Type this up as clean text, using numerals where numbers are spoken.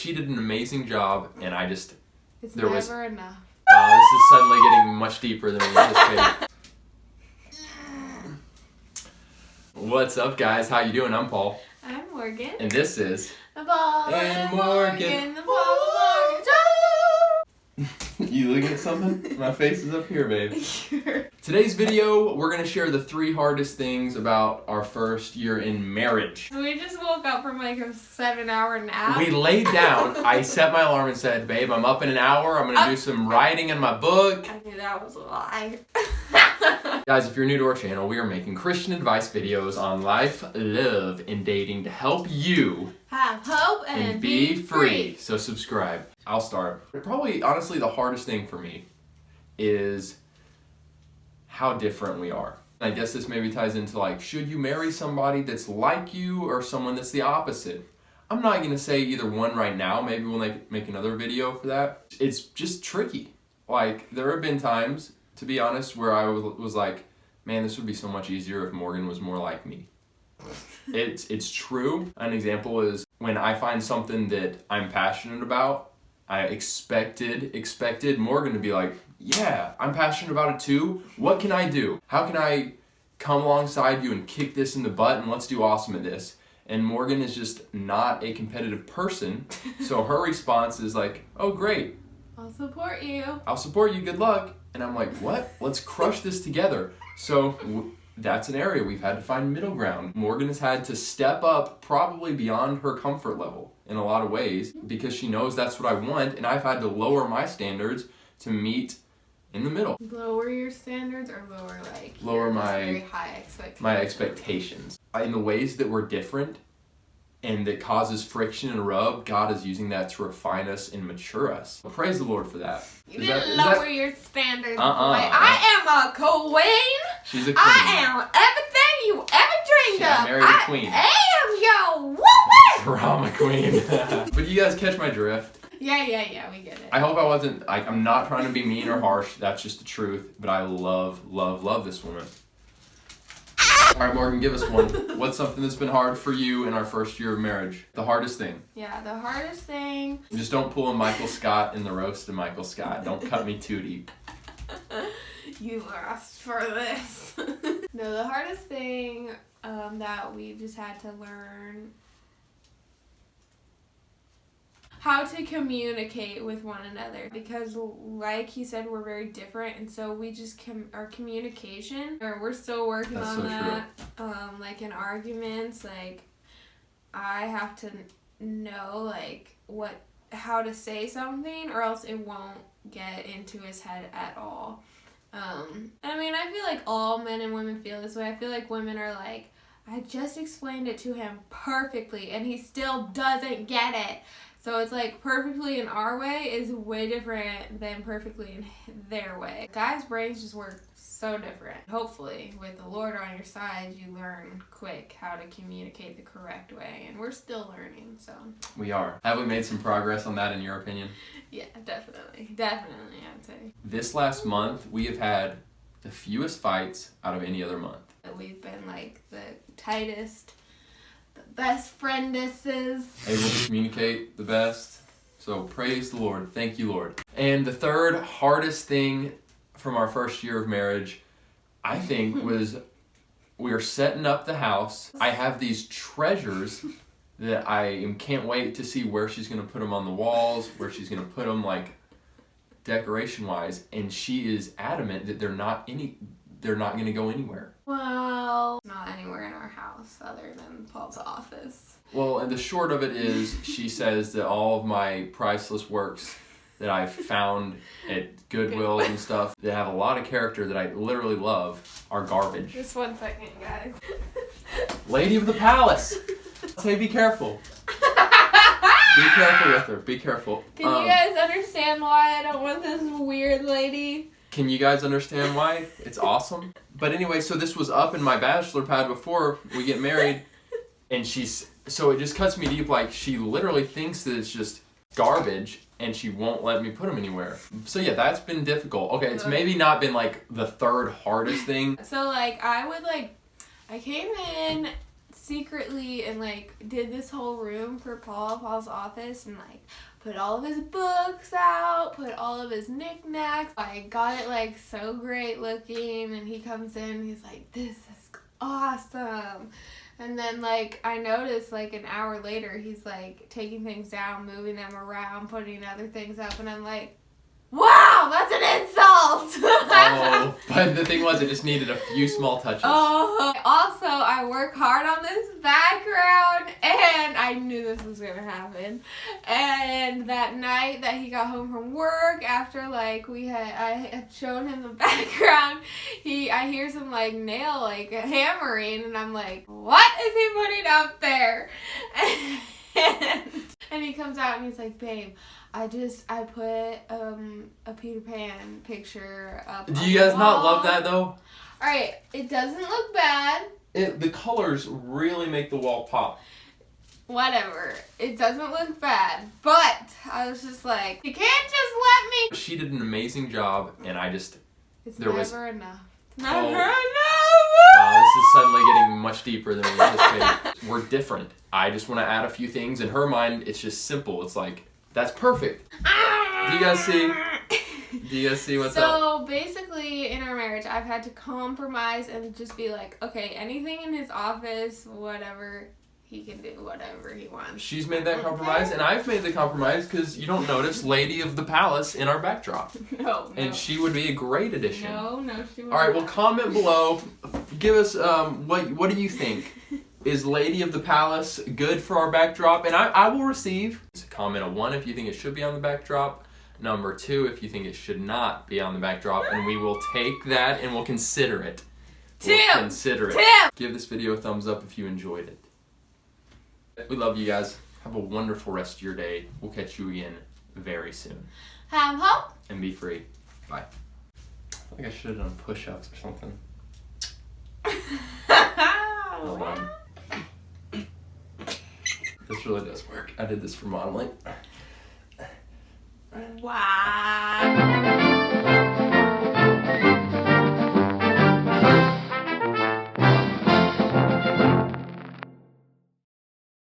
she did an amazing job, and I just... It's never enough. Wow, this is suddenly getting much deeper than we anticipated. What's up, guys? How you doing? I'm Paul. I'm Morgan. And this is... The Paul and Morgan. The Paul and Morgan Show. You looking at something? My face is up here, babe. Today's video, we're going to share the 3 hardest things about our first year in marriage. We just woke up from like a 7-hour nap. We laid down. I set my alarm and said, babe, I'm up in an hour. I'm going to do some writing in my book. I knew that was a lie. Guys, if you're new to our channel, we are making Christian advice videos on life, love, and dating to help you have hope and be free. So subscribe. I'll start. Probably, honestly, the hardest thing for me is how different we are. I guess this maybe ties into like, should you marry somebody that's like you or someone that's the opposite? I'm not going to say either one right now. Maybe we'll make another video for that. It's just tricky. Like, there have been times, to be honest, where I was like, man, this would be so much easier if Morgan was more like me. It's true. An example is when I find something that I'm passionate about, I expected Morgan to be like, yeah, I'm passionate about it too. What can I do? How can I come alongside you and kick this in the butt and let's do awesome at this? And Morgan is just not a competitive person. So her response is like, oh, great. I'll support you. I'll support you. Good luck. And I'm like, what? Let's crush this together. So that's an area we've had to find middle ground. Morgan has had to step up probably beyond her comfort level in a lot of ways because she knows that's what I want, and I've had to lower my standards to meet in the middle. Lower your standards or lower my very high expectations. My expectations. In the ways that we're different and that causes friction and rub, God is using that to refine us and mature us. Praise the Lord for that. You didn't lower your standards, boy. I am a queen. She's a queen. I am everything you ever dreamed of. I married a queen. I am your woman. Drama queen. But you guys catch my drift. Yeah, we get it. I hope I wasn't, I'm not trying to be mean or harsh. That's just the truth. But I love this woman. All right, Morgan, give us one. What's something that's been hard for you in our first year of marriage? The hardest thing. Yeah, the hardest thing. Just don't pull a Michael Scott in the roast of Michael Scott. Don't cut me too deep. You asked for this. No, the hardest thing that we've just had to learn how to communicate with one another, because like he said, we're very different, and so we just our communication, or we're still working on that. Like in arguments, like I have to know like how to say something, or else it won't get into his head at all. I mean, I feel like all men and women feel this way. I feel like women are like, I just explained it to him perfectly and he still doesn't get it. So it's like perfectly in our way is way different than perfectly in their way. Guys' brains just work so different. Hopefully, with the Lord on your side, you learn quick how to communicate the correct way. And we're still learning, so. We are. Have we made some progress on that in your opinion? Yeah, definitely. Definitely, I'd say. This last month, we have had the fewest fights out of any other month. We've been like the tightest, the best friendises. Able to communicate the best. So praise the Lord. Thank you, Lord. And the third hardest thing from our first year of marriage, I think, was we are setting up the house. I have these treasures that I can't wait to see where she's going to put them on the walls, where she's going to put them like decoration-wise. And she is adamant that they're not going to go anywhere. Well, not anywhere in our house other than Paul's office. Well, and the short of it is, she says that all of my priceless works that I've found at Goodwill and stuff that have a lot of character that I literally love are garbage. Just 1 second, guys. Lady of the Palace! Say be careful. Be careful with her. Be careful. Can you guys understand why I don't want this weird lady? Can you guys understand why? It's awesome. But anyway, so this was up in my bachelor pad before we get married. And so it just cuts me deep. Like, she literally thinks that it's just garbage and she won't let me put them anywhere. So yeah, that's been difficult. Okay, it's maybe not been like the third hardest thing. So like, I came in secretly and like did this whole room for Paul's office and like put all of his books out, put all of his knickknacks. I got it like so great looking, and he comes in, he's like, this is awesome. And then like I noticed like an hour later he's like taking things down, moving them around, putting other things up, and I'm like, wow, that's an insult! Oh, but the thing was, it just needed a few small touches. Oh, also, I work hard on this background, and I knew this was gonna happen. And that night that he got home from work, after like I had shown him the background, I hear some like nail like hammering, and I'm like, what is he putting up there? And he comes out and he's like, babe, I put a Peter Pan picture up. Do you guys not love that though? Alright, it doesn't look bad. The colors really make the wall pop. Whatever. It doesn't look bad. But I was just like, you can't just let me. She did an amazing job, and It's never enough. Never enough. Wow, this is suddenly getting much deeper than we anticipated. We're different. I just want to add a few things. In her mind, it's just simple. It's like, that's perfect. Do you guys see? Do you guys see what's up? So basically, in our marriage, I've had to compromise and just be like, okay, anything in his office, whatever, he can do whatever he wants. She's made that compromise, and I've made the compromise because you don't notice Lady of the Palace in our backdrop. No. And she would be a great addition. No, she wouldn't. All right, well, comment below. Give us what do you think? Is Lady of the Palace good for our backdrop? And I will receive a comment of 1 if you think it should be on the backdrop. Number 2 if you think it should not be on the backdrop, and we will take that and we'll consider it. Tim! Give this video a thumbs up if you enjoyed it. We love you guys. Have a wonderful rest of your day. We'll catch you again very soon. Have hope. And be free. Bye. I think I should have done push-ups or something. Hold on. This really does work. I did this for modeling. Wow.